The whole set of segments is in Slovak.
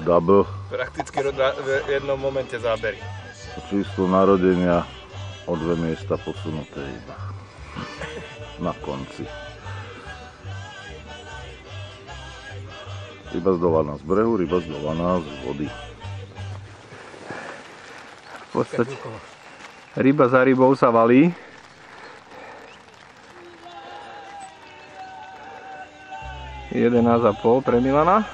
Double. Prakticky v jednom momente zábery. Číslo narodenia o 2 miesta posunuté iba. Na konci. Ryba zdolaná z brehu, ryba zdolaná z vody. V podstate ryba za rybou sa valí. Jedenásť a pol pre Milana.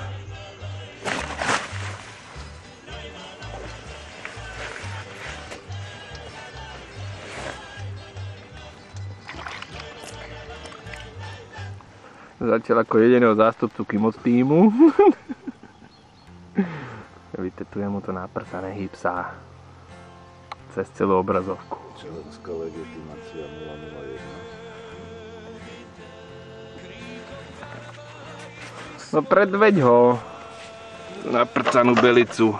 Zatiaľ ako jediného zástupcu Kimoc týmu. Vytetujem mu to na prsa, nehýb sa. Cez celú obrazovku. Čelenská legitimácia 001. No predveď ho. Na prcanú belicu.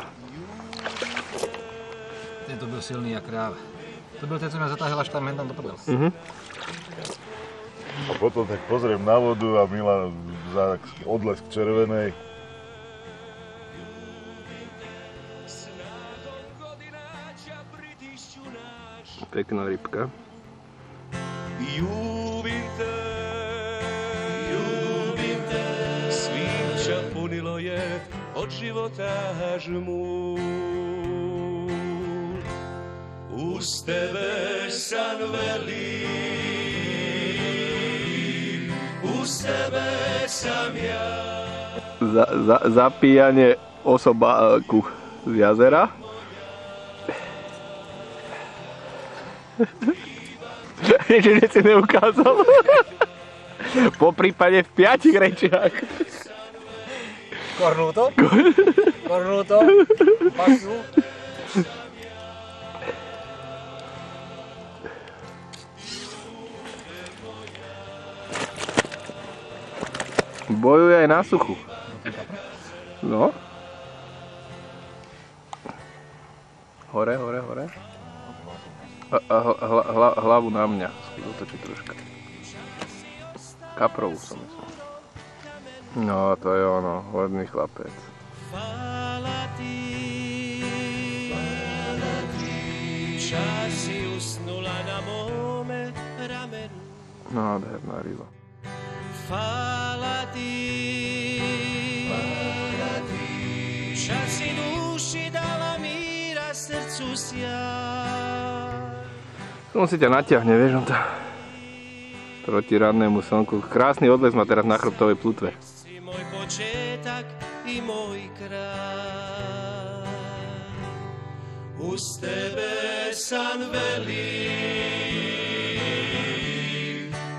Tento byl silný jak kráva. To byl ten, co nás zatáhla štarm tam do prdel. A potom tak pozriem na vodu a Milan odlesk červenej. Pekná rybka. Ljubim te, svim čo punilo je od života žmu. Uz tebe san velí, uz tebe sam ja. Zapíjanie osobáku z jazera. Že si neukázal. Po prípade v 5 rečiach. Cornuto. Cornuto. Basu. Bojuje aj na suchu. No. Hore, hore, hore. Hlavu na mňa. Otočí troška. Kaprovú som myslel. No, to je ono. Hodný chlapec. Hvala ti, čas si usnula na mome ramenu. Nádherná ryba. Hvala ti, čas si duši dala míra srdcu sjaj. On si ťa natiahne, vieš, on to proti rannému slnku. Krásny odles má teraz na chrbtovej plutve. Si môj početak i môj kraj. Uz tebe san velí,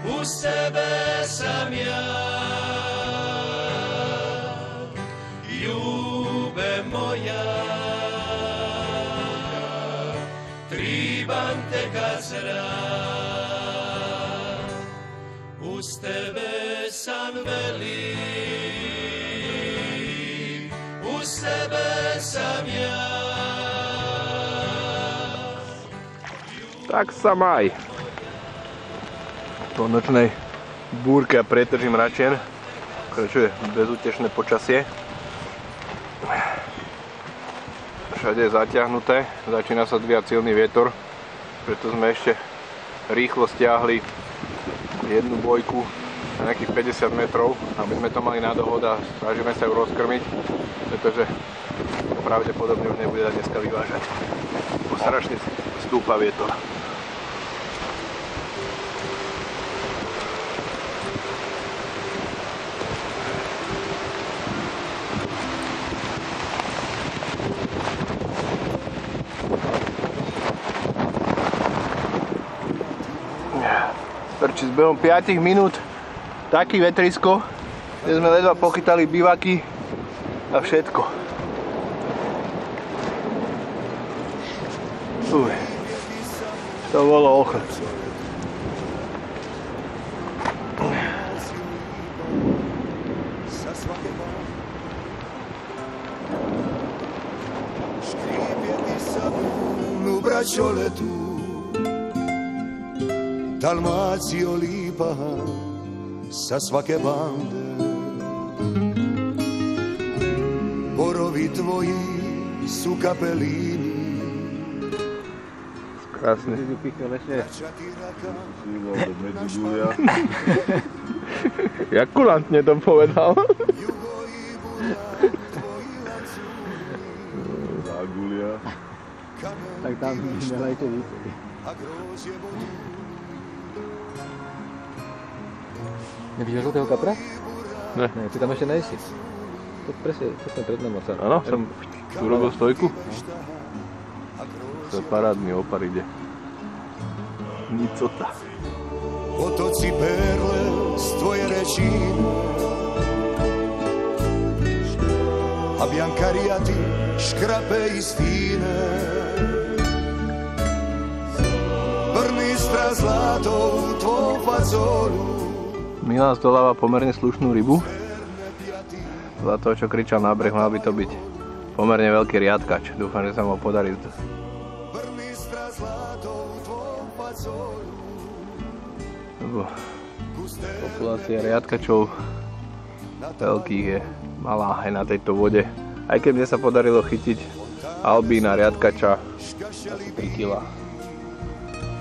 uz tebe sam ja. Ljube moja, triban te kad zrak. Uz tebe san velí, uz tebe sam ja. Tak sa maj. Po nočnej búrke a prietrží mračien pokračuje bezútešné počasie. Všade je zatiahnuté, začína sa dvíjať silný vietor, preto sme ešte rýchlo stiahli jednu bojku na nejakých 50 metrov, aby sme to mali na dohod a snažíme sa ju rozkrmiť, pretože pravdepodobne už nebude dať dneska vyvážať. Strašne stúpa vietor. Či s behom 5 minút taký vetrisko, kde sme ledva pochytali bivaky a všetko. To bolo ochrc. Dalmacio lipa sa svake bande, po Borovi tvoji sú kapelíny. Krásne. Medžugorja. Jak kulantne to povedal. Zagulia. Tak tam nelejte víc. Nevidíš žltého kapra? Ne. Ne, ty tam ešte nejsi. To presne pred nám sa. Áno, som tu robil stojku. To je parádny opar ide. Nicota. Otoci perle z tvoje rečine a biancariati škrape i sfine Brnistra zlatou tvou fazolu. Milan zdoláva pomerne slušnú rybu. Za toho, čo kričal na breh, mal by to byť pomerne veľký riadkač. Dúfam, že sa mu podarí. Lebo populácia riadkačov veľkých je malá aj na tejto vode. Aj keď mne sa podarilo chytiť albína riadkača asi 3 kg.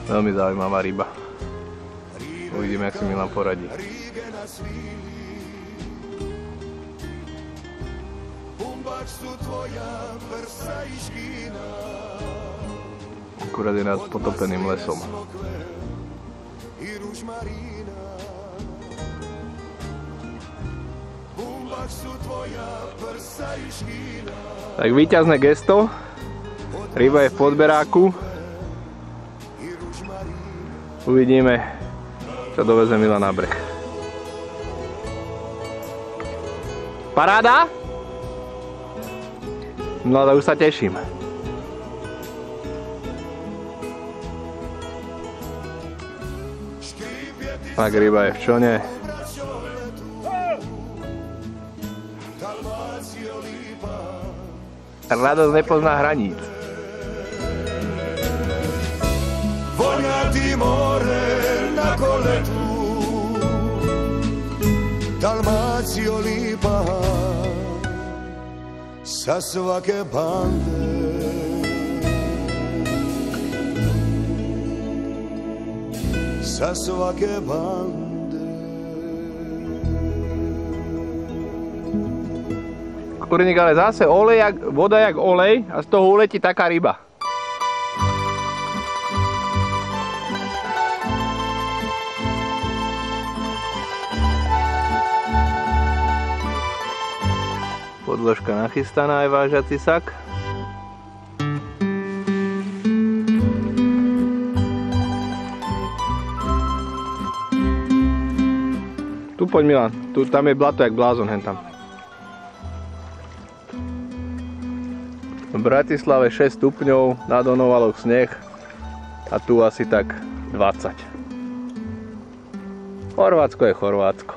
Veľmi zaujímavá ryba. Uvidíme, jak si Milan poradí. Akurát je nad potopeným lesom. Tak víťazné gesto. Ryba je v podberáku. Uvidíme, čo doveze Milan na breh. Paráda? No ale už sa teším. Tak ryba je v čone. Radosť nepozná hraníc. Vonia ti more na koletu, Dalmácio lípa sa svake bande. Sa svake bande. Kurník, ale zase olej, voda jak olej a z toho uletí taká ryba. Podložka nachystaná, aj vážací sak. Tu poď Milan, tam je blato jak blázon hentam. V Bratislave 6 stupňov, na Donovaloch sneh a tu asi tak 20. Chorvátsko je Chorvátsko.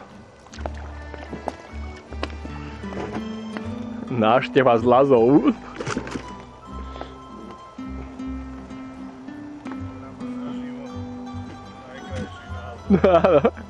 Návšteva z Lazov. Najkrajší názor.